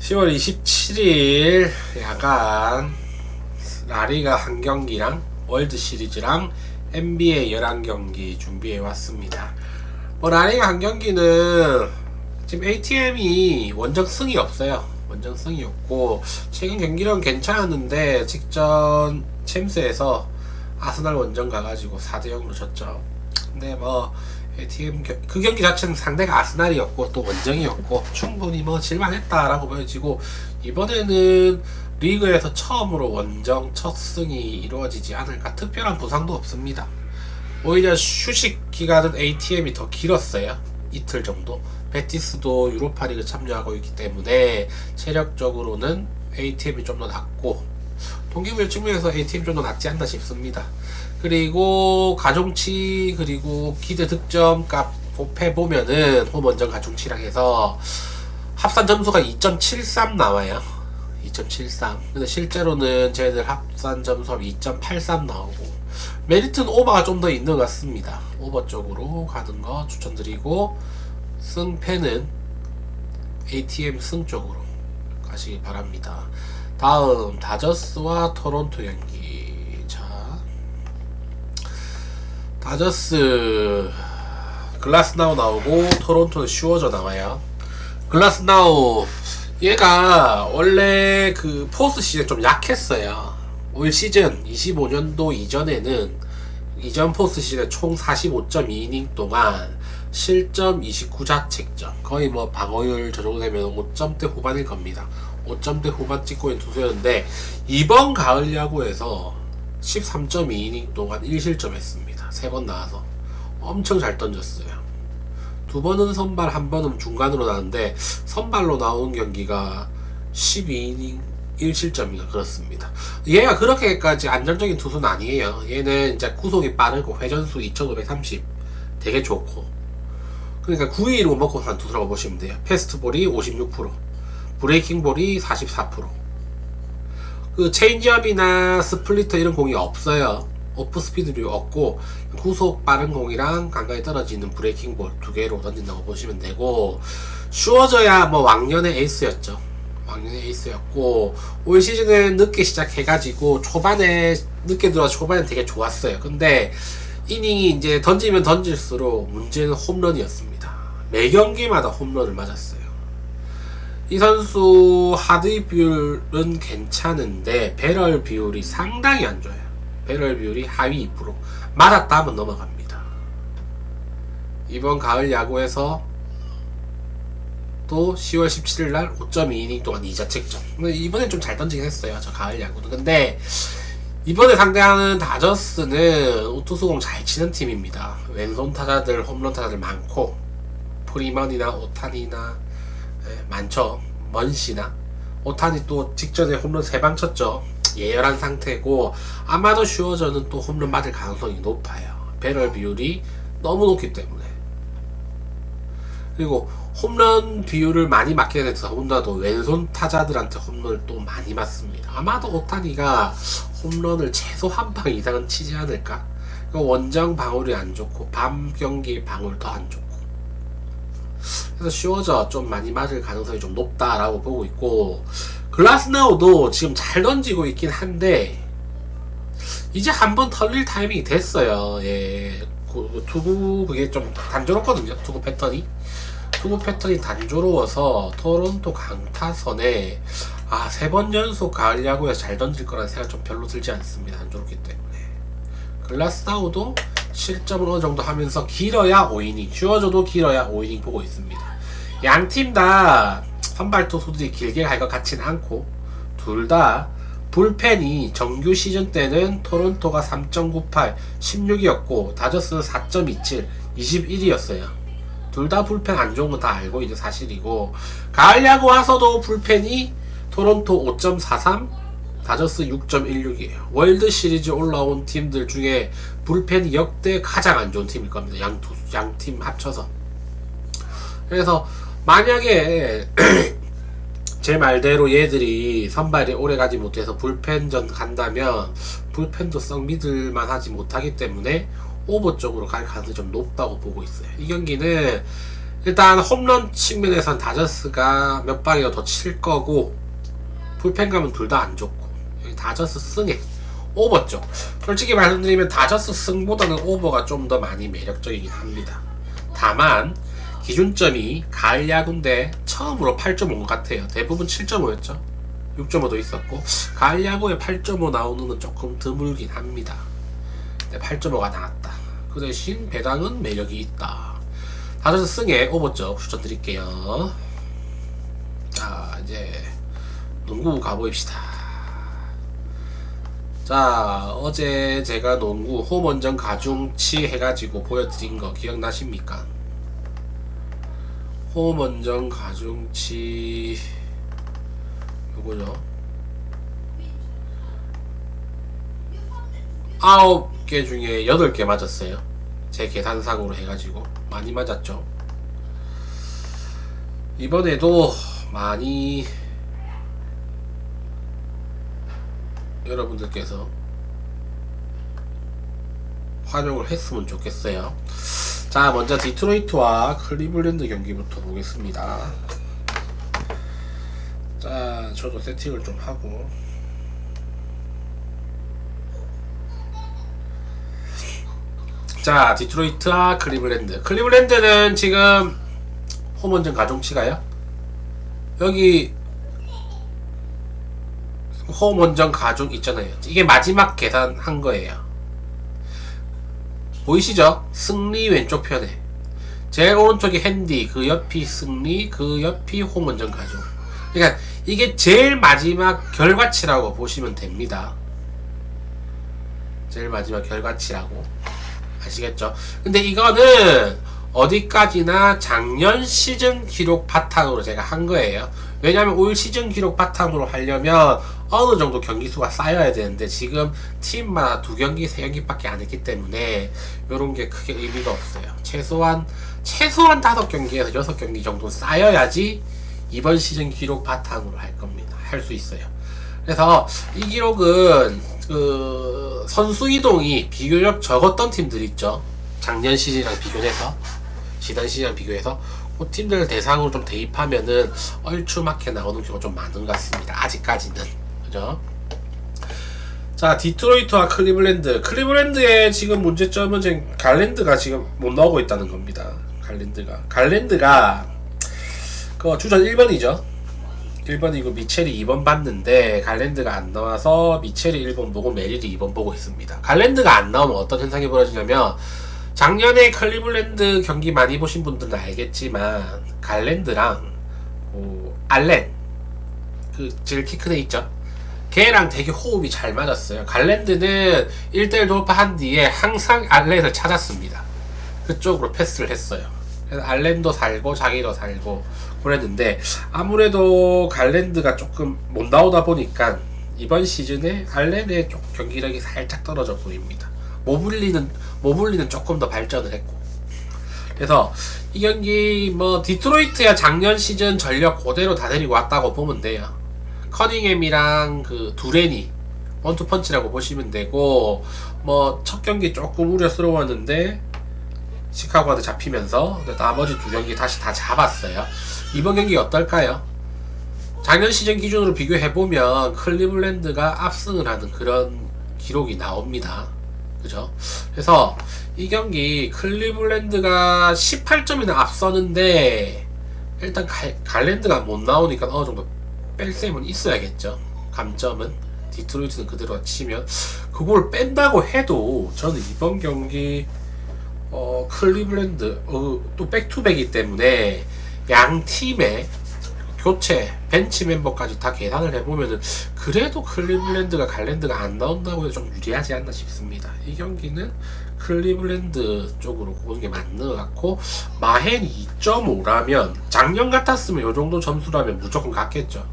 10월 27일 야간 라리가 한 경기랑 월드 시리즈랑 NBA 11경기 준비해 왔습니다. 라리가 한 경기는 지금 ATM이 원정 승이 없어요. 원정 승이 없고 최근 경기력은 괜찮았는데 직전 챔스에서 아스날 원정 가가지고 4대0으로 졌죠. 근데 ATM 그 경기 자체는 상대가 아스날이었고 또 원정이었고 충분히 질만했다라고 보여지고, 이번에는 리그에서 처음으로 원정 첫 승이 이루어지지 않을까. 특별한 부상도 없습니다. 오히려 휴식 기간은 ATM이 더 길었어요. 이틀 정도. 베티스도 유로파리그 참여하고 있기 때문에 체력적으로는 ATM이 좀 더 낫고, 동기부여 측면에서 ATM이 좀 더 낫지 않나 싶습니다. 그리고 가중치 그리고 기대 득점 값 곱해보면은 홈원정 가중치랑 해서 합산 점수가 2.73 나와요. 2.73. 근데 실제로는 쟤들 합산 점수가 2.83 나오고, 메리트는 오버가 좀 더 있는 것 같습니다. 오버 쪽으로 가는 거 추천드리고, 승패는 ATM 승 쪽으로 가시기 바랍니다. 다음 다저스와 토론토 경기. 다저스 글라스나우 나오고 토론토는 슈워저 나와요. 글라스나우 얘가 원래 그 포스트 시즌 좀 약했어요. 올 시즌 25년도 이전에는 이전 포스트 시즌 총 45.2이닝 동안 실점 29자책점, 거의 방어율 저 정도 되면 5점대 후반일 겁니다. 5점대 후반 찍고 있는 투수였는데, 이번 가을 야구에서 13.2이닝 동안 1실점 했습니다. 3번 나와서 엄청 잘 던졌어요. 2번은 선발, 1번은 중간으로 나왔는데 선발로 나온 경기가 12이닝 1실점인가 그렇습니다. 얘가 그렇게까지 안정적인 투수는 아니에요. 얘는 이제 구속이 빠르고 회전수 2530 되게 좋고, 그러니까 9위로 먹고 산 투수라고 보시면 돼요. 패스트볼이 56%, 브레이킹볼이 44%. 그 체인지업이나 스플리터 이런 공이 없어요. 오프 스피드도 없고 구속 빠른 공이랑 간간히 떨어지는 브레이킹볼 2개로 던진다고 보시면 되고, 슈워저야 왕년의 에이스였죠. 왕년의 에이스였고, 올 시즌은 늦게 시작해가지고 초반에 늦게 들어서 초반에 되게 좋았어요. 근데 이닝이 이제 던지면 던질수록 문제는 홈런이었습니다. 매 경기마다 홈런을 맞았어요. 이 선수 하드 비율은 괜찮은데 배럴 비율이 상당히 안 좋아요. 배럴 비율이 하위 2%. 맞았다 하면 넘어갑니다. 이번 가을 야구에서 또 10월 17일날 5.2이닝 동안 2자책점. 이번엔 좀 잘 던지긴 했어요, 저 가을 야구도. 근데 이번에 상대하는 다저스는 우투수공 잘 치는 팀입니다. 왼손 타자들, 홈런 타자들 많고, 프리먼이나 오타니나 많죠. 먼시나 오타니 또 직전에 홈런 3방 쳤죠. 예열한 상태고, 아마도 슈워저는 또 홈런 맞을 가능성이 높아요. 배럴 비율이 너무 높기 때문에. 그리고 홈런 비율을 많이 맞게 돼서 혼자도 왼손 타자들한테 홈런을 또 많이 맞습니다. 아마도 오타니가 홈런을 최소 한 방 이상은 치지 않을까. 원정 방울이 안 좋고 밤 경기 방울 더 안 좋고, 그래서 슈워저 좀 많이 맞을 가능성이 좀 높다라고 보고 있고, 글라스나우도 지금 잘 던지고 있긴 한데 이제 한번 털릴 타이밍이 됐어요. 예, 투구 그게 좀 단조롭거든요. 투구 패턴이 단조로워서 토론토 강타선에 3번 연속 가을 야구에서 잘 던질 거라는 생각 좀 별로 들지 않습니다. 단조롭기 때문에. 글라스나우도 실점을 어느 정도 하면서 길어야 5이닝, 슈워저도 길어야 5이닝 보고 있습니다. 양팀 다 선발 투수들이 길게 갈 것 같지는 않고, 둘 다 불펜이 정규 시즌 때는 토론토가 3.98, 16이었고 다저스는 4.27, 21이었어요. 둘 다 불펜 안 좋은 건 다 알고 이제 사실이고, 가을 야구 와서도 불펜이 토론토 5.43, 다저스 6.16이에요. 월드 시리즈 올라온 팀들 중에 불펜이 역대 가장 안 좋은 팀일 겁니다. 양팀 합쳐서. 그래서 만약에 제 말대로 얘들이 선발이 오래가지 못해서 불펜전 간다면 불펜도 썩 믿을만 하지 못하기 때문에 오버 쪽으로 갈 가능성이 좀 높다고 보고 있어요. 이 경기는 일단 홈런 측면에선 다저스가 몇 방이라도 더 칠 거고, 불펜감은 둘 다 안 좋고, 여기 다저스 승에 오버 쪽. 솔직히 말씀드리면 다저스 승보다는 오버가 좀 더 많이 매력적이긴 합니다. 다만 기준점이 가을 야구인데 처음으로 8.5인 것 같아요. 대부분 7.5였죠. 6.5도 있었고, 가을 야구에 8.5 나오는 건 조금 드물긴 합니다. 8.5가 나왔다. 그 대신 배당은 매력이 있다. 다저스 승에 오버 쪽 추천드릴게요. 자, 이제 농구 가보입시다. 자, 어제 제가 농구 홈원정 가중치 해가지고 보여드린 거 기억나십니까? 홈원정 가중치 요거죠. 9개 중에 8개 맞았어요. 제 계산상으로 해가지고 많이 맞았죠. 이번에도 많이 여러분들께서 활용을 했으면 좋겠어요. 자, 먼저 디트로이트와 클리블랜드 경기부터 보겠습니다. 자, 저도 세팅을 좀 하고. 자, 디트로이트와 클리블랜드. 클리블랜드는 지금 홈원정 가중치가요, 여기 홈원정 가중 있잖아요. 이게 마지막 계산한 거예요. 보이시죠? 승리 왼쪽 편에 제일 오른쪽이 핸디, 그 옆이 승리, 그 옆이 홈원정 가중. 그러니까 이게 제일 마지막 결과치라고 보시면 됩니다. 제일 마지막 결과치라고 아시겠죠? 근데 이거는 어디까지나 작년 시즌 기록 바탕으로 제가 한 거예요. 왜냐면 올 시즌 기록 바탕으로 하려면 어느 정도 경기 수가 쌓여야 되는데, 지금 팀마다 2경기, 3경기밖에 안 했기 때문에 요런 게 크게 의미가 없어요. 최소한 5경기에서 6경기 정도 쌓여야지 이번 시즌 기록 바탕으로 할 겁니다. 할 수 있어요. 그래서 이 기록은 그 선수 이동이 비교적 적었던 팀들 있죠. 작년 시즌이랑 비교해서, 지난 시즌이랑 비교해서 그 팀들 대상으로 좀 대입하면은 얼추맞게 나오는 경우가 좀 많은 것 같습니다. 아직까지는. 그죠? 자, 디트로이트와 클리블랜드의 지금 문제점은 지금 갈랜드가 지금 못 나오고 있다는 겁니다. 갈랜드가 그 주전 1번이죠. 1번이고 미첼이 2번 봤는데 갈랜드가 안 나와서 미첼이 1번 보고 메릴이 2번 보고 있습니다. 갈랜드가 안 나오면 어떤 현상이 벌어지냐면, 작년에 클리블랜드 경기 많이 보신 분들은 알겠지만 갈랜드랑 알렌, 그 제일 키 큰 애 있죠? 걔랑 되게 호흡이 잘 맞았어요. 갈랜드는 1대1 돌파한 뒤에 항상 알렌을 찾았습니다. 그쪽으로 패스를 했어요. 그래서 알렌도 살고 자기도 살고 그랬는데, 아무래도 갈랜드가 조금 못 나오다 보니까 이번 시즌에 알렌의 경기력이 살짝 떨어져 보입니다. 모블리는 조금 더 발전을 했고. 그래서 이 경기 뭐 디트로이트야 작년 시즌 전력 그대로 다 데리고 왔다고 보면 돼요. 커닝햄이랑 그 두레니 원투펀치라고 보시면 되고, 뭐 첫 경기 조금 우려스러웠는데 시카고한테 잡히면서 나머지 2경기 다시 다 잡았어요. 이번 경기 어떨까요? 작년 시즌 기준으로 비교해보면 클리블랜드가 압승을 하는 그런 기록이 나옵니다. 그죠? 그래서 이 경기 클리블랜드가 18점이나 앞서는데, 일단 갈랜드가 못 나오니까 어느 정도 뺄셈은 있어야겠죠. 감점은 디트로이트는 그대로 치면, 그걸 뺀다고 해도 저는 이번 경기 클리블랜드 또 백투백이기 때문에 양 팀의 교체, 벤치 멤버까지 다 계산을 해보면은 그래도 클리블랜드가 갈랜드가 안 나온다고 해도 좀 유리하지 않나 싶습니다. 이 경기는 클리블랜드 쪽으로 보는 게 맞는 것 같고, 마헨 2.5라면 작년 같았으면 요 정도 점수라면 무조건 갔겠죠.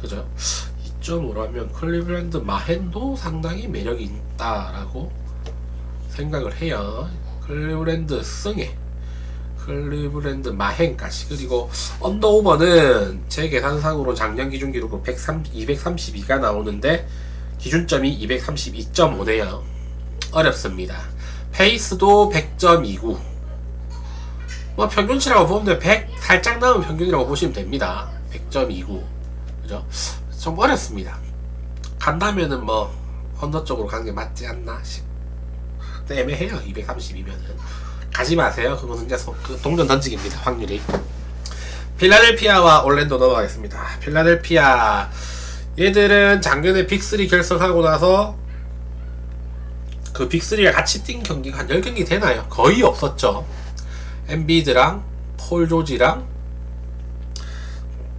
그죠? 2.5라면 클리블랜드 마헨도 상당히 매력이 있다라고 생각을 해요. 클리블랜드 승에 클리블랜드 마헨까지. 그리고 언더오버는 제 계산상으로 작년 기준 기록으로 232가 나오는데 기준점이 232.5네요. 어렵습니다. 페이스도 100.29, 뭐 평균치라고 보면 100 살짝 넘은 평균이라고 보시면 됩니다. 100.29 그죠? 좀 어렵습니다. 간다면은 뭐 언더 쪽으로 가는 게 맞지 않나 싶. 근데 애매해요. 230이면은 가지 마세요. 그거는 이제 그 동전 던지기입니다. 확률이. 필라델피아와 올랜도 넘어가겠습니다. 필라델피아 얘들은 작년에 빅3 결성하고 나서 그 빅3가 같이 뛴 경기가 한 10경기 되나요? 거의 없었죠. 엠비드랑 폴 조지랑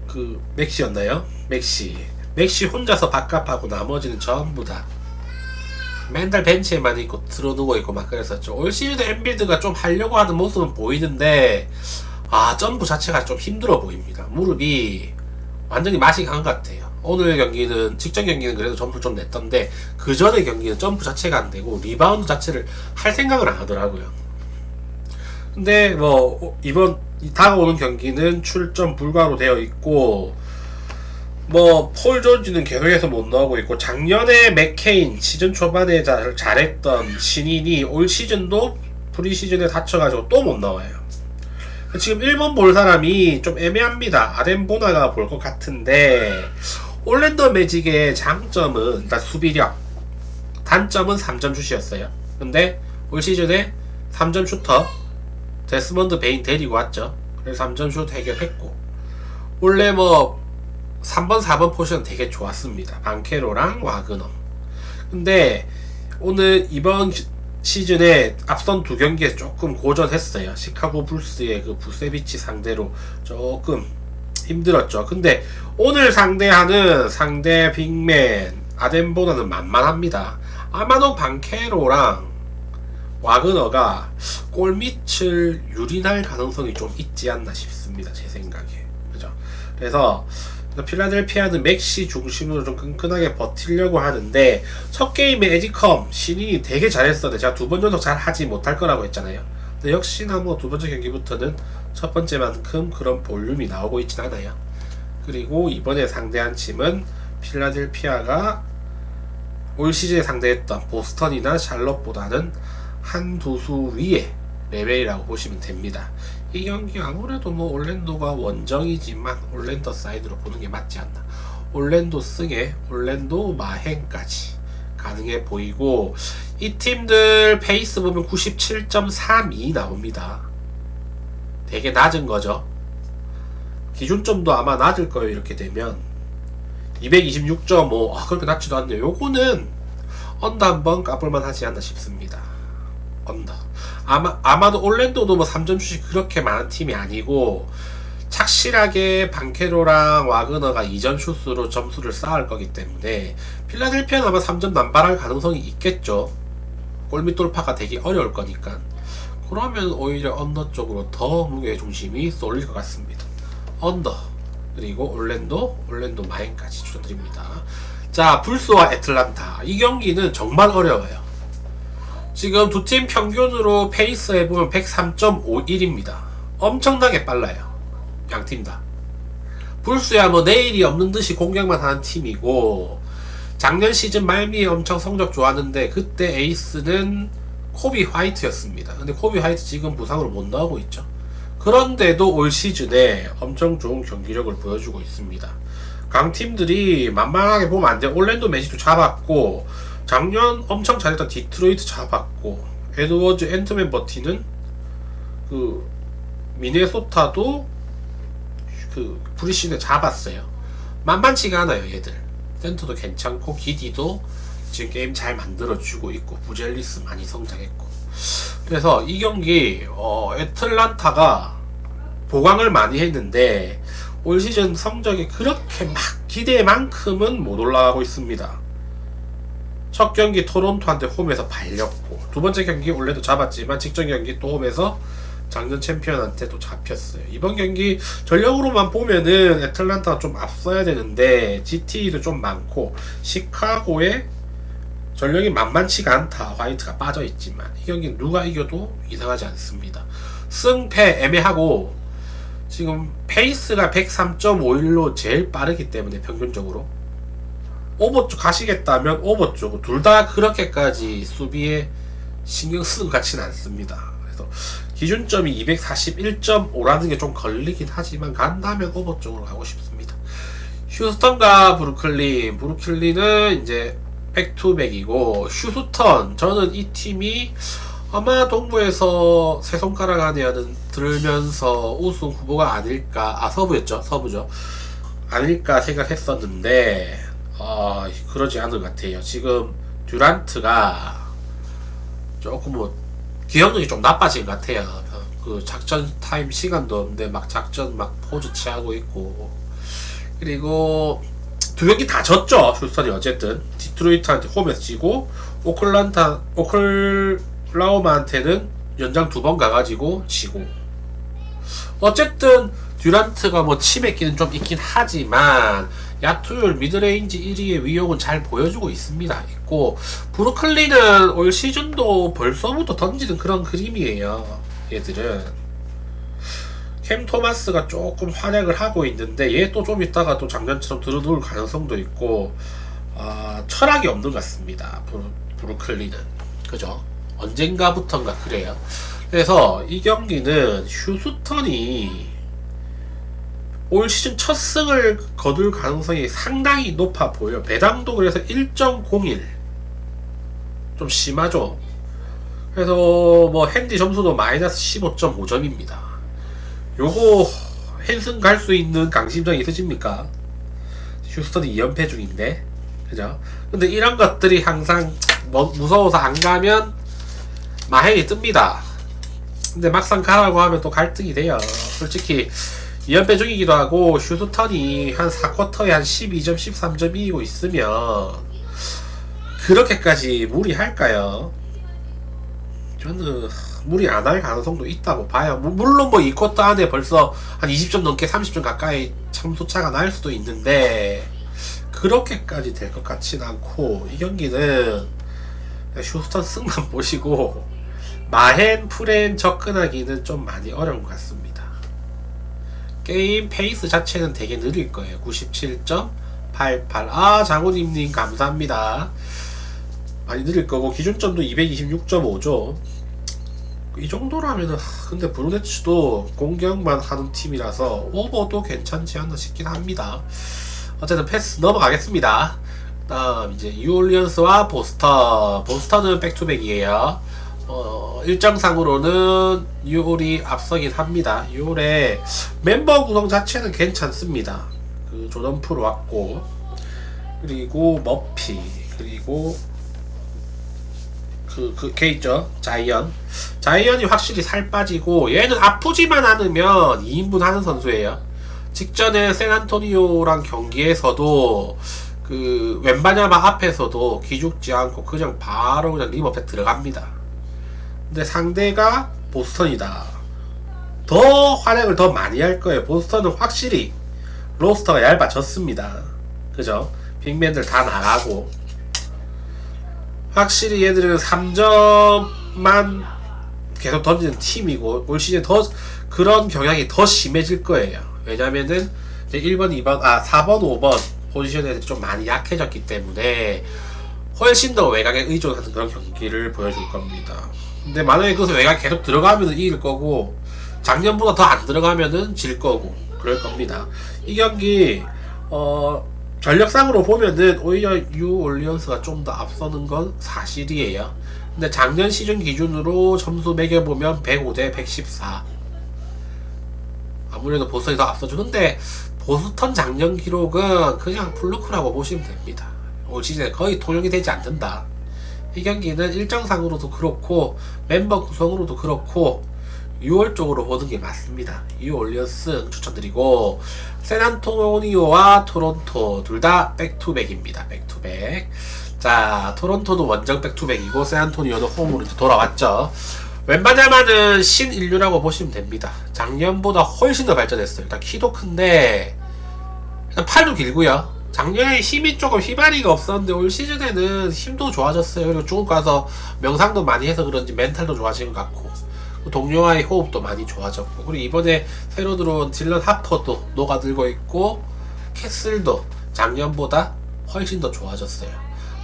그 맥시였나요? 맥시 혼자서 바깥하고 나머지는 전부 다 맨날 벤치에만 있고 들어누워 있고 막 그랬었죠. 올 시즌 엠비드가 좀 하려고 하는 모습은 보이는데 점프 자체가 좀 힘들어 보입니다. 무릎이 완전히 맛이 간 것 같아요. 오늘 경기는 직전 경기는 그래도 점프 좀 냈던데 그 전의 경기는 점프 자체가 안 되고 리바운드 자체를 할 생각을 안 하더라고요. 근데 뭐 이번 다가오는 경기는 출전 불가로 되어 있고 뭐 폴 조지는 계속해서 못 나오고 있고 작년에 맥케인 시즌 초반에 잘했던 신인이 올 시즌도 프리시즌에 다쳐가지고 또 못 나와요. 지금 1번 볼 사람이 좀 애매합니다. 아덴보나가 볼 것 같은데 올랜도 매직의 장점은 일단 수비력, 단점은 3점 슛이었어요. 근데 올 시즌에 3점 슈터 데스먼드 베인 데리고 왔죠. 그래서 3점 슛 해결했고 원래 뭐 3번 4번 포지션 되게 좋았습니다. 방케로랑 와그너. 근데 오늘 이번 시즌에 앞선 두 경기에 조금 고전했어요. 시카고 불스의 그 부세비치 상대로 조금 힘들었죠. 근데 오늘 상대하는 상대 빅맨 아덴보다는 만만합니다. 아마도 방케로랑 와그너가 골밑을 유린할 가능성이 좀 있지 않나 싶습니다. 제 생각에. 그죠? 그래서 필라델피아는 맥시 중심으로 좀 끈끈하게 버티려고 하는데 첫 게임에 에지컴 신인이 되게 잘했었는데 제가 두 번 연속 잘 하지 못할 거라고 했잖아요. 근데 역시나 뭐 두 번째 경기부터는 첫 번째만큼 그런 볼륨이 나오고 있진 않아요. 그리고 이번에 상대한 팀은 필라델피아가 올 시즌에 상대했던 보스턴이나 샬럿보다는 한두 수 위에 레벨이라고 보시면 됩니다. 이 경기 아무래도 뭐 올랜도가 원정이지만 올랜도 사이드로 보는 게 맞지 않나. 올랜도 승에 올랜도 마행까지 가능해 보이고 이 팀들 페이스 보면 97.32 나옵니다. 되게 낮은 거죠. 기준점도 아마 낮을 거예요. 이렇게 되면 226.5 그렇게 낮지도 않네요. 요거는 언더 한번 까볼만 하지 않나 싶습니다. 언더. 아마도 올랜도도 뭐 3점 슛이 그렇게 많은 팀이 아니고 착실하게 방케로랑 와그너가 2점 슛으로 점수를 쌓을 거기 때문에 필라델피아는 아마 3점 남발할 가능성이 있겠죠. 골밑 돌파가 되게 어려울 거니까. 그러면 오히려 언더 쪽으로 더 무게 중심이 쏠릴 것 같습니다. 언더 그리고 올랜도 마행까지 추천드립니다. 자, 불스와 애틀란타. 이 경기는 정말 어려워요. 지금 두 팀 평균으로 페이스 해보면 103.51입니다. 엄청나게 빨라요. 양 팀 다. 불스야 뭐 내일이 없는 듯이 공격만 하는 팀이고 작년 시즌 말미에 엄청 성적 좋았는데 그때 에이스는 코비 화이트였습니다. 근데 코비 화이트 지금 부상으로 못 나오고 있죠. 그런데도 올 시즌에 엄청 좋은 경기력을 보여주고 있습니다. 강팀들이 만만하게 보면 안 돼요. 올랜도 매직도 잡았고 작년 엄청 잘했던 디트로이트 잡았고 에드워즈 앤트맨 버티는 그 미네소타도 그 프리시즌에 잡았어요. 만만치가 않아요. 얘들 센터도 괜찮고 기디도 지금 게임 잘 만들어주고 있고 부젤리스 많이 성장했고 그래서 이 경기 애틀란타가 보강을 많이 했는데 올 시즌 성적이 그렇게 막 기대만큼은 못 올라가고 있습니다. 첫 경기 토론토한테 홈에서 발렸고 두 번째 경기 원래도 잡았지만 직전 경기 또 홈에서 작년 챔피언한테 또 잡혔어요. 이번 경기 전력으로만 보면은 애틀란타가 좀 앞서야 되는데 GT도 좀 많고 시카고의 전력이 만만치가 않다. 화이트가 빠져있지만 이 경기는 누가 이겨도 이상하지 않습니다. 승패 애매하고 지금 페이스가 103.51로 제일 빠르기 때문에 평균적으로 오버 쪽 가시겠다면 오버 쪽 둘 다 그렇게까지 수비에 신경 쓰고 같지는 않습니다. 그래서 기준점이 241.5라는 게 좀 걸리긴 하지만 간다면 오버 쪽으로 가고 싶습니다. 휴스턴과 브루클린은 이제 백투백이고, 휴스턴 저는 이 팀이 아마 동부에서 세 손가락 안에는 들면서 우승 후보가 아닐까, 서부죠. 아닐까 생각했었는데 그러지 않은 것 같아요. 지금 듀란트가 조금 기억력이 좀 나빠진 것 같아요. 그 작전 타임 시간도 없는데 막 작전 막 포즈 취하고 있고, 그리고 두 경기 다 졌죠. 휴스턴이 어쨌든 디트로이트한테 홈에서 지고, 오클라호마한테는 연장 2번 가가지고 지고, 어쨌든 듀란트가 뭐 치맥기는 좀 있긴 하지만 야투율 미드레인지 1위의 위용은 잘 보여주고 있고, 브루클린은 올 시즌도 벌써부터 던지는 그런 그림이에요. 얘들은 캠 토마스가 조금 활약을 하고 있는데 얘 또 좀 있다가 또 작년처럼 들어놓을 가능성도 있고, 철학이 없는 것 같습니다. 브루클린은 그죠? 언젠가부턴가 그래요. 그래서 이 경기는 휴스턴이 올 시즌 첫 승을 거둘 가능성이 상당히 높아 보여요. 배당도 그래서 1.01 좀 심하죠. 그래서 뭐 핸디 점수도 마이너스 15.5점입니다. 요거 헨슨 갈 수 있는 강심장이 있으십니까? 휴스턴이 2연패 중인데 그죠? 근데 이런 것들이 항상 무서워서 안 가면 마행이 뜹니다. 근데 막상 가라고 하면 또 갈등이 돼요. 솔직히 2연패 중이기도 하고, 휴스턴이 한 4쿼터에 한 12점 13점 이기고 있으면 그렇게까지 무리할까요? 저는 무리 안 할 가능성도 있다고 봐요. 물론 뭐 2쿼터 안에 벌써 한 20점 넘게 30점 가까이 점수차가 날 수도 있는데 그렇게까지 될 것 같진 않고, 이 경기는 휴스턴 승만 보시고 마헨 프렌 접근하기는 좀 많이 어려운 것 같습니다. 게임 페이스 자체는 되게 느릴 거예요. 97.88. 장훈님님 감사합니다. 많이 느릴 거고, 기준점도 226.5죠. 이 정도라면은, 근데 브루네츠도 공격만 하는 팀이라서 오버도 괜찮지 않나 싶긴 합니다. 어쨌든 패스 넘어가겠습니다. 다음 이제 뉴올리언스와 보스턴은 백투백이에요. 일정상으로는 뉴올이 앞서긴 합니다. 뉴올의 멤버 구성 자체는 괜찮습니다. 그 조던 프로 왔고, 그리고 머피, 그리고 걔 있죠, 자이언이 확실히 살 빠지고, 얘는 아프지만 않으면 2인분 하는 선수예요. 직전에 샌안토니오랑 경기에서도 그 웬바냐마 앞에서도 기죽지 않고 그냥 바로 그냥 림업에 들어갑니다. 근데 상대가 보스턴이다. 더 활약을 더 많이 할 거예요. 보스턴은 확실히 로스터가 얇아졌습니다. 그죠? 빅맨들 다 나가고, 확실히 얘들은 3점만 계속 던지는 팀이고, 올 시즌 더 그런 경향이 더 심해질 거예요. 왜냐면은 이제 1번, 2번, 4번, 5번 포지션 애들이 좀 많이 약해졌기 때문에 훨씬 더 외곽에 의존하는 그런 경기를 보여줄 겁니다. 근데 만약에 그것을 외곽에 계속 들어가면 이길 거고, 작년보다 더 안 들어가면은 질 거고 그럴 겁니다. 이 경기 전력상으로 보면은 오히려 뉴올리언스가 좀 더 앞서는 건 사실이에요. 근데 작년 시즌 기준으로 점수 매겨보면 105대 114. 아무래도 보스턴이 더 앞서죠. 근데 보스턴 작년 기록은 그냥 플루크라고 보시면 됩니다. 올 시즌에 거의 통용이 되지 않는다. 이 경기는 일정상으로도 그렇고 멤버 구성으로도 그렇고 6월 쪽으로 보는 게 맞습니다. 뉴올리언스 추천드리고, 샌안토니오와 토론토 둘 다 백투백입니다. 백투백. 자, 토론토도 원정 백투백이고 샌안토니오는 홈으로 이제 돌아왔죠. 웬바냐마는 신인류라고 보시면 됩니다. 작년보다 훨씬 더 발전했어요. 일단 키도 큰데 일단 팔도 길고요. 작년에 힘이 조금 휘발이가 없었는데 올 시즌에는 힘도 좋아졌어요. 그리고 중국 가서 명상도 많이 해서 그런지 멘탈도 좋아진 것 같고, 동료와의 호흡도 많이 좋아졌고, 그리고 이번에 새로 들어온 딜런 하퍼도 녹아들고 있고, 캐슬도 작년보다 훨씬 더 좋아졌어요.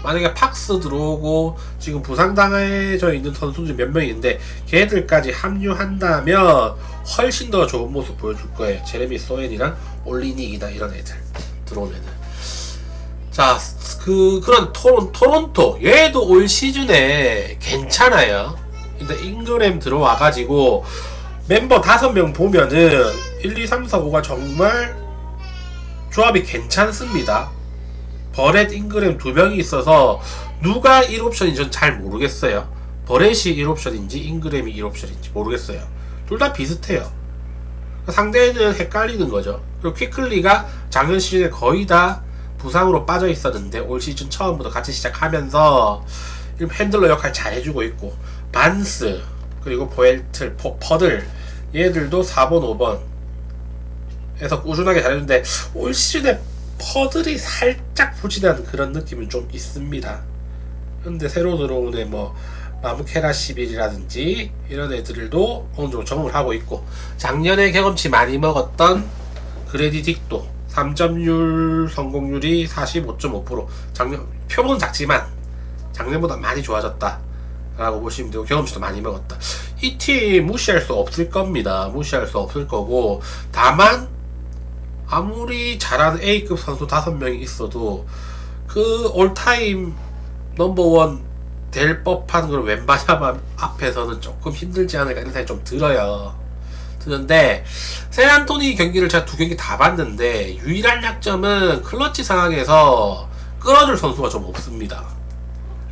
만약에 팍스 들어오고 지금 부상당해져 있는 선수들이 몇 명 있는데 걔들까지 합류한다면 훨씬 더 좋은 모습 보여줄 거예요. 제레미 소엔이랑 올리닉이나 이런 애들 들어오면은. 자, 그런 토론토 얘도 올 시즌에 괜찮아요. 근데 잉그램 들어와가지고 멤버 5명 보면은 1, 2, 3, 4, 5가 정말 조합이 괜찮습니다. 버렛, 잉그램 2명이 있어서 누가 1옵션인지 전 잘 모르겠어요. 버렛이 1옵션인지 잉그램이 1옵션인지 모르겠어요. 둘 다 비슷해요. 상대는 헷갈리는 거죠. 그리고 퀴클리가 작년 시즌에 거의 다 부상으로 빠져 있었는데 올 시즌 처음부터 같이 시작하면서 핸들러 역할 잘 해주고 있고, 반스 그리고 보엘틀, 퍼들 얘들도 4번 5번 에서 꾸준하게 잘해주는데 올 시즌에 퍼들이 살짝 부진한 그런 느낌은 좀 있습니다. 근데 새로 들어오는 뭐 마무케라 11이라든지 이런 애들도 어느 정도 적응을 하고 있고, 작년에 경험치 많이 먹었던 그레디딕도 3점률 성공률이 45.5%, 작년 표본은 작지만 작년보다 많이 좋아졌다 라고 보시면 되고, 경험치도 많이 먹었다. 이 팀 무시할 수 없을 겁니다. 무시할 수 없을 거고, 다만 아무리 잘하는 A급 선수 5명이 있어도 그 올타임 넘버원 될 법한 그런 웬바냐마 앞에서는 조금 힘들지 않을까 이런 생각이 좀 들어요. 드는데 샌안토니 경기를 제가 2경기 다 봤는데 유일한 약점은 클러치 상황에서 끌어줄 선수가 좀 없습니다.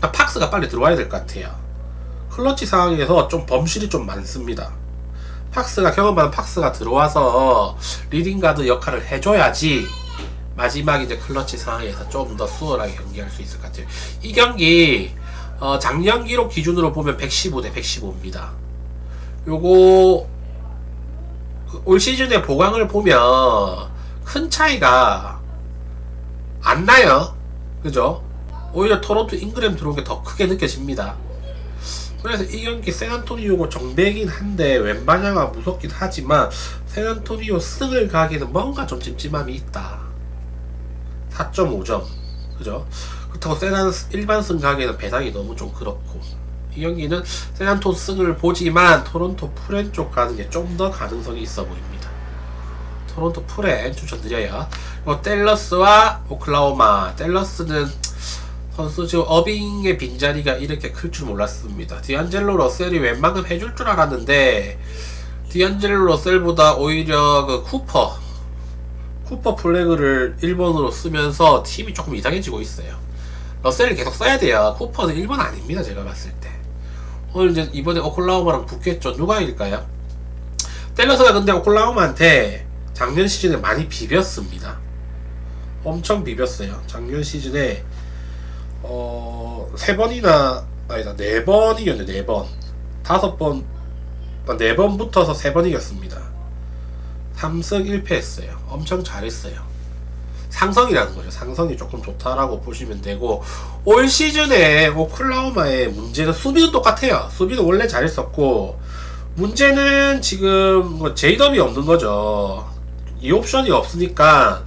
팍스가 빨리 들어와야 될 것 같아요. 클러치 상황에서 좀 범실이 좀 많습니다. 팍스가 경험하는 팍스가 들어와서 리딩가드 역할을 해줘야지 마지막 이제 클러치 상황에서 좀 더 수월하게 경기할 수 있을 것 같아요. 이 경기 작년 기록 기준으로 보면 115대 115입니다. 요거 올 시즌의 보강을 보면 큰 차이가 안 나요. 그죠? 오히려 토론토 잉그램 들어온 게 더 크게 느껴집니다. 그래서 이 경기 샌안토니오고 정배긴 한데 웬바냐가 무섭긴 하지만 샌안토니오 승을 가기는 뭔가 좀 찜찜함이 있다. 4.5점 그죠? 그렇다고 일반 승 가기에는 배당이 너무 좀 그렇고, 이 경기는 샌안토 승을 보지만 토론토 프렌 쪽 가는 게 좀 더 가능성이 있어 보입니다. 토론토 프렌 추천드려요. 그리고 댈러스와 오클라호마. 댈러스는 선수 지금 어빙의 빈자리가 이렇게 클 줄 몰랐습니다. 디안젤로 러셀이 웬만큼 해줄 줄 알았는데 디안젤로 러셀보다 오히려 그 쿠퍼 플래그를 1번으로 쓰면서 팀이 조금 이상해지고 있어요. 러셀을 계속 써야 돼요. 쿠퍼는 1번 아닙니다. 제가 봤을 때. 오늘 이제 이번에 오클라호마랑 붙겠죠. 누가 이길까요? 댈러스가 근데 오클라호마한테 작년 시즌에 많이 비볐습니다. 엄청 비볐어요. 작년 시즌에 3번이나 아니다 4번 이겼네. 4번 5번 4번 붙어서 3번 이겼습니다. 3승 1패 했어요. 엄청 잘했어요. 상성이라는 거죠. 상성이 조금 좋다라고 보시면 되고, 올 시즌에 오클라호마의 문제는 수비는 똑같아요. 수비는 원래 잘했었고, 문제는 지금 뭐 제이덤이 없는 거죠. 이 옵션이 없으니까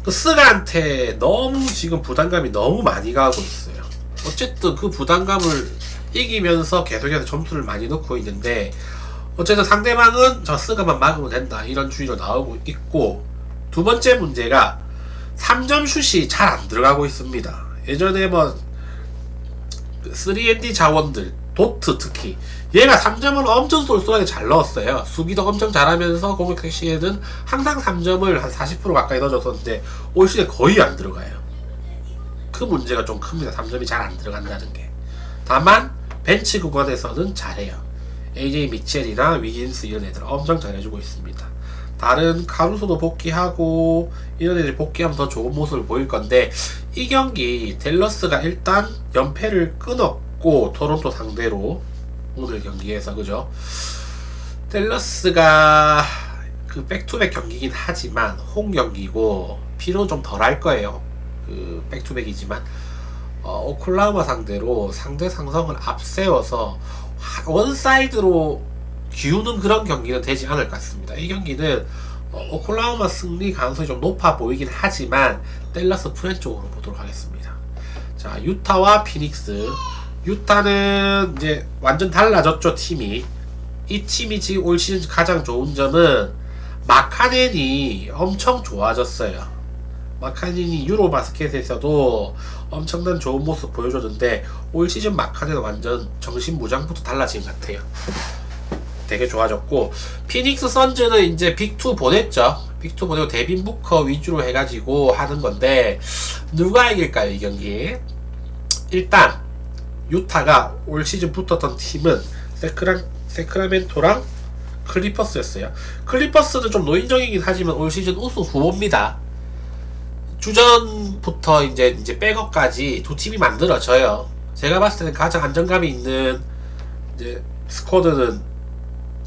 그 스가한테 너무 지금 부담감이 너무 많이 가고 있어요. 어쨌든 그 부담감을 이기면서 계속해서 점수를 많이 넣고 있는데, 어쨌든 상대방은 저 스가만 막으면 된다 이런 주의로 나오고 있고, 두 번째 문제가 3점 슛이 잘 안 들어가고 있습니다. 예전에 뭐 3&D 자원들 도트 특히 얘가 3점을 엄청 쏠쏠하게 잘 넣었어요. 수비도 엄청 잘하면서 공격 시에는 항상 3점을 한 40% 가까이 넣어줬었는데 올 시즌에 거의 안 들어가요. 그 문제가 좀 큽니다. 3점이 잘 안 들어간다는 게. 다만 벤치 구간에서는 잘해요. AJ 미첼이나 위긴스 이런 애들 엄청 잘해주고 있습니다. 다른 카루소도 복귀하고 이런 애들이 복귀하면 더 좋은 모습을 보일 건데, 이 경기 댈러스가 일단 연패를 끊었고 토론토 상대로 오늘 경기에서, 그죠? 댈러스가 그 백투백 경기긴 하지만 홈 경기고 피로 좀 덜 할 거예요. 그 백투백이지만 오클라호마 상대로 상대 상성을 앞세워서 원사이드로 기우는 그런 경기는 되지 않을 것 같습니다. 이 경기는 오클라호마 승리 가능성이 좀 높아 보이긴 하지만 댈러스 프렌 쪽으로 보도록 하겠습니다. 자, 유타와 피닉스. 유타는 이제 완전 달라졌죠, 팀이. 이 팀이 지금 올 시즌 가장 좋은 점은 마카넨이 엄청 좋아졌어요. 마카넨이 유로바스켓에서도 엄청난 좋은 모습 보여줬는데 올 시즌 마카넨은 완전 정신무장부터 달라진 것 같아요. 되게 좋아졌고, 피닉스 선즈는 이제 빅2 보냈죠. 빅2 보내고 데빈 부커 위주로 해가지고 하는 건데 누가 이길까요, 이 경기? 일단 유타가 올 시즌 붙었던 팀은 세크라멘토랑 클리퍼스였어요. 클리퍼스는 좀 노인정이긴 하지만 올 시즌 우승 후보입니다. 주전부터 이제 백업까지 두 팀이 만들어져요. 제가 봤을 때는 가장 안정감이 있는 이제 스쿼드는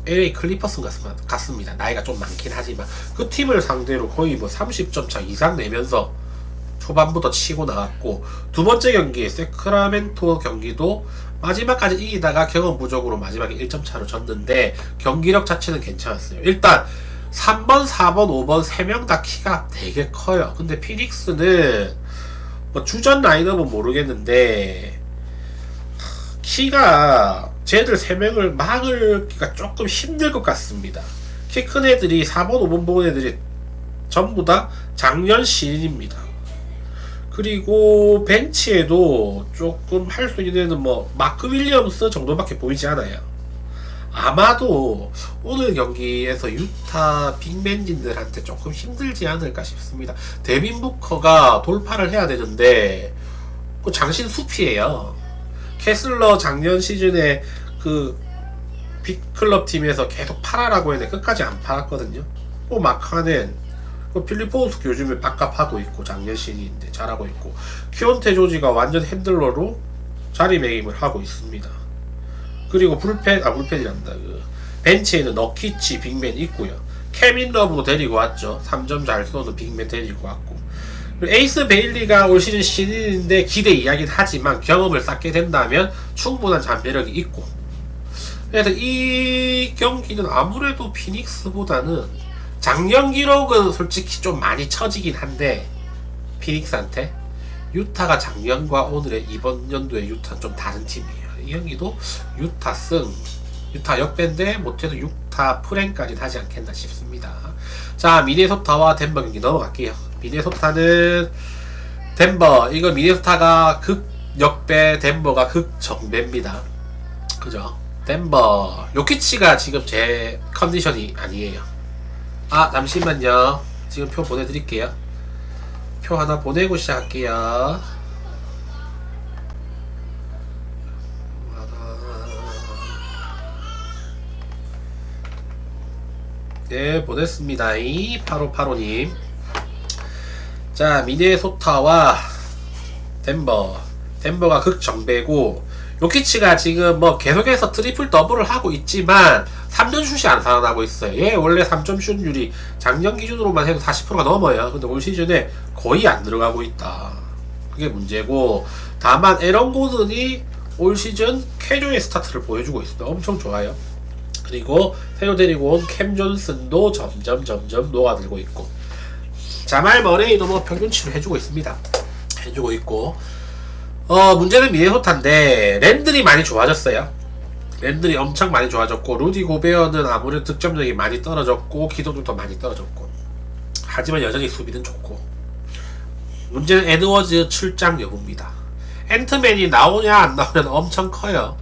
LA 클리퍼스 같습니다. 나이가 좀 많긴 하지만 그 팀을 상대로 거의 뭐 30점 차 이상 내면서 초반부터 치고 나갔고, 두 번째 경기 세크라멘토 경기도 마지막까지 이기다가 경험 부족으로 마지막에 1점 차로 졌는데 경기력 자체는 괜찮았어요. 일단 3번, 4번, 5번 3명 다 키가 되게 커요. 근데 피닉스는 뭐 주전 라인업은 모르겠는데 키가 쟤들 3명을 막을기가 조금 힘들 것 같습니다. 키 큰 애들이 4번, 5번 보는 애들이 전부 다 작년 신인입니다. 그리고 벤치에도 조금 할 수 있는 애는 뭐 마크 윌리엄스 정도밖에 보이지 않아요. 아마도 오늘 경기에서 유타 빅맨진들한테 조금 힘들지 않을까 싶습니다. 데빈 부커가 돌파를 해야 되는데 그 장신 숲이에요. 캐슬러 작년 시즌에 그 빅클럽 팀에서 계속 팔아라고 했는데 끝까지 안 팔았거든요. 뭐 마카넨, 필리포우스 요즘에 바깥하고 있고 작년 신인인데 잘하고 있고, 키온테 조지가 완전 핸들러로 자리매김을 하고 있습니다. 그리고 불펜이란다. 그 벤치에는 너키치 빅맨 있고요. 케빈 러브도 데리고 왔죠. 3점 잘 쏘는 빅맨 데리고 왔고. 그리고 에이스 베일리가 올 시즌 신인인데 기대 이야기는 하지만 경험을 쌓게 된다면 충분한 잠재력이 있고. 그래서 이 경기는 아무래도 피닉스보다는 작년 기록은 솔직히 좀 많이 처지긴 한데 피닉스한테 유타가 작년과 오늘의 이번 연도의 유타는 좀 다른 팀이에요. 이 경기도 유타 승, 유타 역배인데 못해도 유타 프랭까지 하지 않겠나 싶습니다. 자, 미네소타와 덴버 경기 넘어갈게요. 미네소타는 덴버, 이거 미네소타가 극 역배, 덴버가 극 정배입니다. 그죠? 덴버 요키치가 지금 제 컨디션이 아니에요. 아, 잠시만요. 지금 표 보내드릴게요. 표 하나 보내고 시작할게요. 네, 보냈습니다. 8585님. 자, 미네소타와 덴버가 극정배고, 요키치가 지금 뭐 계속해서 트리플 더블을 하고 있지만 3점 슛이 안 살아나고 있어요. 얘 원래 3점 슛률이 작년 기준으로만 해도 40%가 넘어요. 근데 올 시즌에 거의 안 들어가고 있다. 그게 문제고, 다만 에런 고든이 올 시즌 캐조의 스타트를 보여주고 있습니다. 엄청 좋아요. 그리고 새로 데리고 온 캠 존슨도 점점 녹아들고 있고, 자말 머레이도 뭐 평균치를 해주고 있습니다. 해주고 있고, 문제는 미네소타인데 랜들이 많이 좋아졌어요. 랜들이 엄청 많이 좋아졌고, 루디 고베어는 아무래도 득점력이 많이 떨어졌고 기동력도 많이 떨어졌고, 하지만 여전히 수비는 좋고, 문제는 에드워즈 출장 여부입니다. 앤트맨이 나오냐 안 나오냐는 엄청 커요.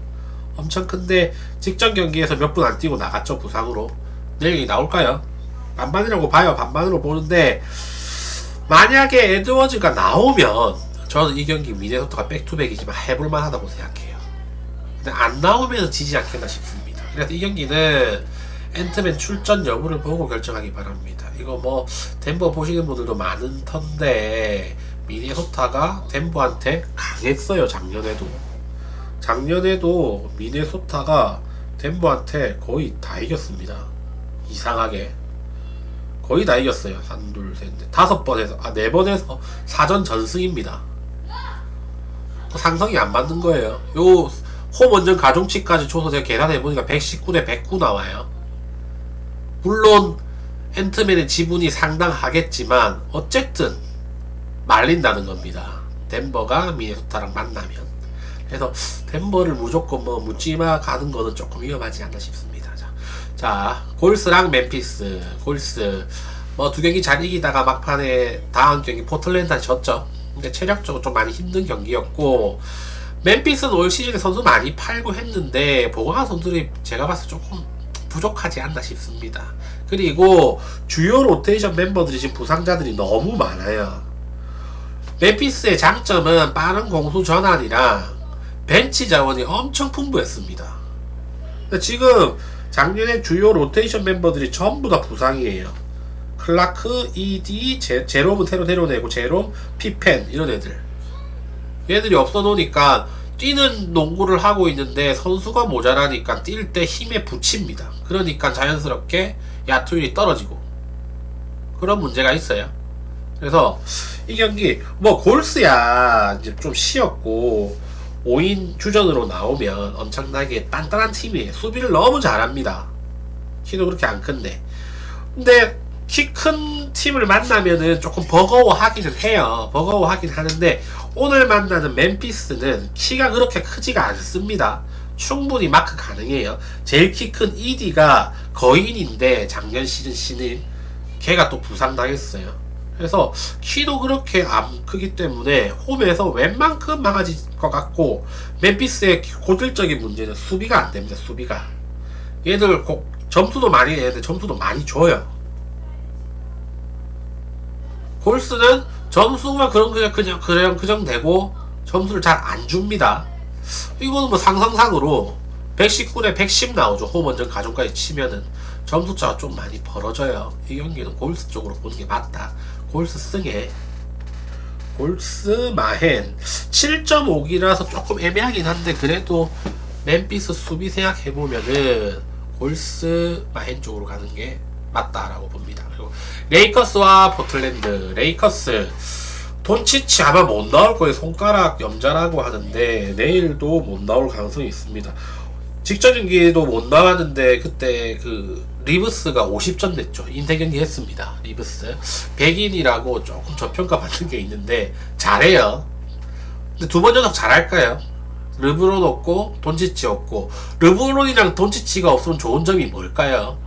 엄청 큰데 직전 경기에서 몇 분 안 뛰고 나갔죠, 부상으로. 내일 나올까요? 반반이라고 봐요. 반반으로 보는데 만약에 에드워즈가 나오면 저는 이 경기 미네소타가 백투백이지만 해볼만 하다고 생각해요. 근데 안 나오면 지지 않겠나 싶습니다. 그래서 이 경기는 앤트맨 출전 여부를 보고 결정하기 바랍니다. 이거 뭐 덴버 보시는 분들도 많은 턴데 미네소타가 덴버한테 강했어요. 작년에도 미네소타가 덴버한테 거의 다 이겼습니다. 이상하게 거의 다 이겼어요. 1, 2, 3, 5번에서 4번에서 4전 전승입니다. 상성이 안 맞는 거예요. 요 홈원전 가중치까지 줘서 제가 계산해보니까 119대 109 나와요. 물론 앤트맨의 지분이 상당하겠지만 어쨌든 말린다는 겁니다. 덴버가 미네소타랑 만나면. 그래서 덴버를 무조건 뭐 묻지마 가는 거는 조금 위험하지 않나 싶습니다. 자, 골스랑 멤피스. 골스 뭐 두 경기 잘 이기다가 막판에 다음 경기 포틀랜드한테 졌죠. 근데 체력적으로 좀 많이 힘든 경기였고, 멤피스는 올 시즌에 선수 많이 팔고 했는데 보강한 선수들이 제가 봤을 때 조금 부족하지 않나 싶습니다. 그리고 주요 로테이션 멤버들이 지금 부상자들이 너무 많아요. 멤피스의 장점은 빠른 공수 전환이랑 벤치 자원이 엄청 풍부했습니다. 지금 작년에 주요 로테이션 멤버들이 전부 다 부상이에요. 클라크, ED, 제롬은 새로 내려내고 제롬, 피펜 이런 애들. 얘들이 없어 놓으니까 뛰는 농구를 하고 있는데 선수가 모자라니까 뛸 때 힘에 부칩니다. 그러니까 자연스럽게 야투율이 떨어지고 그런 문제가 있어요. 그래서 이 경기 뭐 골스야 이제 좀 쉬었고 5인 주전으로 나오면 엄청나게 단단한 팀이에요. 수비를 너무 잘합니다. 키도 그렇게 안 큰데. 근데 키 큰 팀을 만나면은 조금 버거워하기는 해요. 버거워하긴 하는데 오늘 만나는 멤피스는 키가 그렇게 크지가 않습니다. 충분히 마크 가능해요. 제일 키 큰 ED가 거인인데 작년 시즌 신인 걔가 또 부상당했어요. 그래서 키도 그렇게 안 크기 때문에 홈에서 웬만큼 막아질 것 같고, 멤피스의 고질적인 문제는 수비가 안 됩니다. 수비가 얘들 점수도 많이 내는데 점수도 많이 줘요. 골스는 점수만 그냥 되고 점수를 잘 안 줍니다. 이거는 뭐 상상상으로 119대 110 나오죠. 홈 원정 가정까지 치면은 점수차가 좀 많이 벌어져요. 이 경기는 골스 쪽으로 보는 게 맞다. 골스 승에. 골스 마헨 7.5기라서 조금 애매하긴 한데 그래도 멤피스 수비 생각해보면은 골스 마헨 쪽으로 가는 게 맞다라고 봅니다. 그리고 레이커스와 포틀랜드. 레이커스 돈치치 아마 못 나올 거예요. 손가락 염자라고 하는데 내일도 못 나올 가능성이 있습니다. 직전 경기도 못 나왔는데 그때 그 리브스가 50점 냈죠. 인생 경기 했습니다. 리브스 백인이라고 조금 저평가 받는 게 있는데 잘해요. 근데 두 번 연속 잘할까요? 르브론 없고 돈치치 없고. 르브론이랑 돈치치가 없으면 좋은 점이 뭘까요?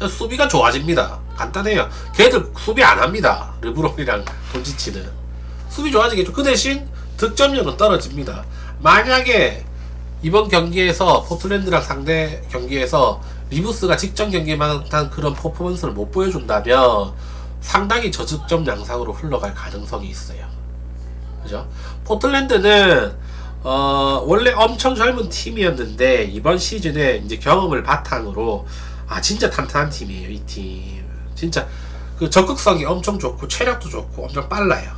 수비가 좋아집니다. 간단해요. 걔들 수비 안 합니다. 르브론이랑 돈치치는 수비 좋아지겠죠. 그 대신 득점력은 떨어집니다. 만약에 이번 경기에서 포틀랜드랑 상대 경기에서 리브스가 직전 경기만한 그런 퍼포먼스를 못 보여준다면 상당히 저득점 양상으로 흘러갈 가능성이 있어요. 그죠? 포틀랜드는 원래 엄청 젊은 팀이었는데 이번 시즌에 이제 경험을 바탕으로 진짜 탄탄한 팀이에요. 이 팀 진짜 그 적극성이 엄청 좋고 체력도 좋고 엄청 빨라요.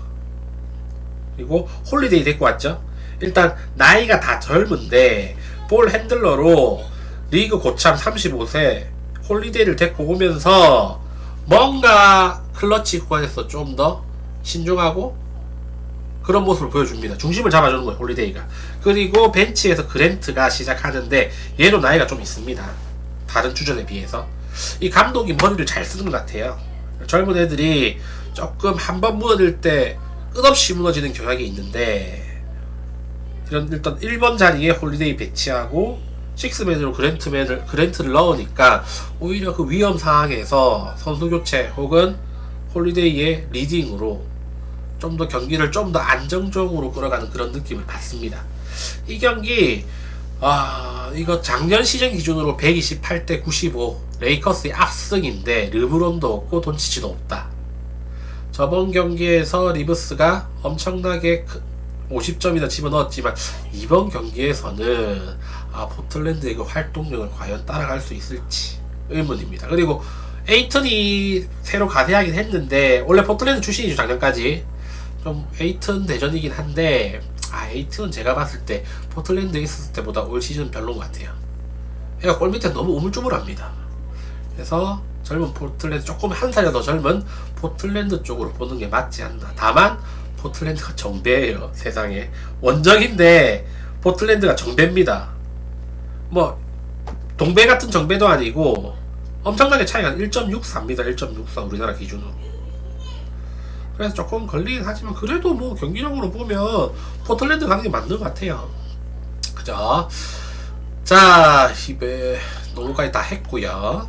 그리고 홀리데이 데리고 왔죠. 일단 나이가 다 젊은데 볼 핸들러로 리그 고참 35세 홀리데이를 데리고 오면서 뭔가 클러치 구간에서 좀 더 신중하고 그런 모습을 보여줍니다. 중심을 잡아주는 거예요. 홀리데이가. 그리고 벤치에서 그랜트가 시작하는데 얘도 나이가 좀 있습니다. 다른 주전에 비해서. 이 감독이 머리를 잘 쓰는 것 같아요. 젊은 애들이 조금 한번 무너질 때 끝없이 무너지는 경향이 있는데 일단 1번 자리에 홀리데이 배치하고 식스맨으로 그랜트를 넣으니까 오히려 그 위험 상황에서 선수 교체 혹은 홀리데이의 리딩으로 좀 더 경기를 좀 더 안정적으로 끌어가는 그런 느낌을 받습니다. 이 경기 이거 작년 시즌 기준으로 128대 95 레이커스의 압승인데 르브론도 없고 돈치치도 없다. 저번 경기에서 리브스가 엄청나게 50점이나 집어넣었지만 이번 경기에서는 포틀랜드의 그 활동력을 과연 따라갈 수 있을지 의문입니다. 그리고 에이튼이 새로 가세하긴 했는데 원래 포틀랜드 출신이죠. 작년까지 좀 에이튼 대전이긴 한데 에이튼은 제가 봤을 때 포틀랜드에 있었을 때보다 올 시즌 별론 것 같아요. 얘가 골 밑에 너무 우물쭈물합니다. 그래서 젊은 포틀랜드, 조금 한 살이나 더 젊은 포틀랜드 쪽으로 보는 게 맞지 않나. 다만 포틀랜드가 정배예요. 세상에 원정인데 포틀랜드가 정배입니다. 뭐 동배 같은 정배도 아니고 엄청나게 차이가 1.64입니다. 1.64 우리나라 기준으로. 그래서 조금 걸리긴 하지만 그래도 뭐 경기력으로 보면 포틀랜드 가는 게 맞는 것 같아요. 그죠? 자, 이배 농구까지 다 했고요.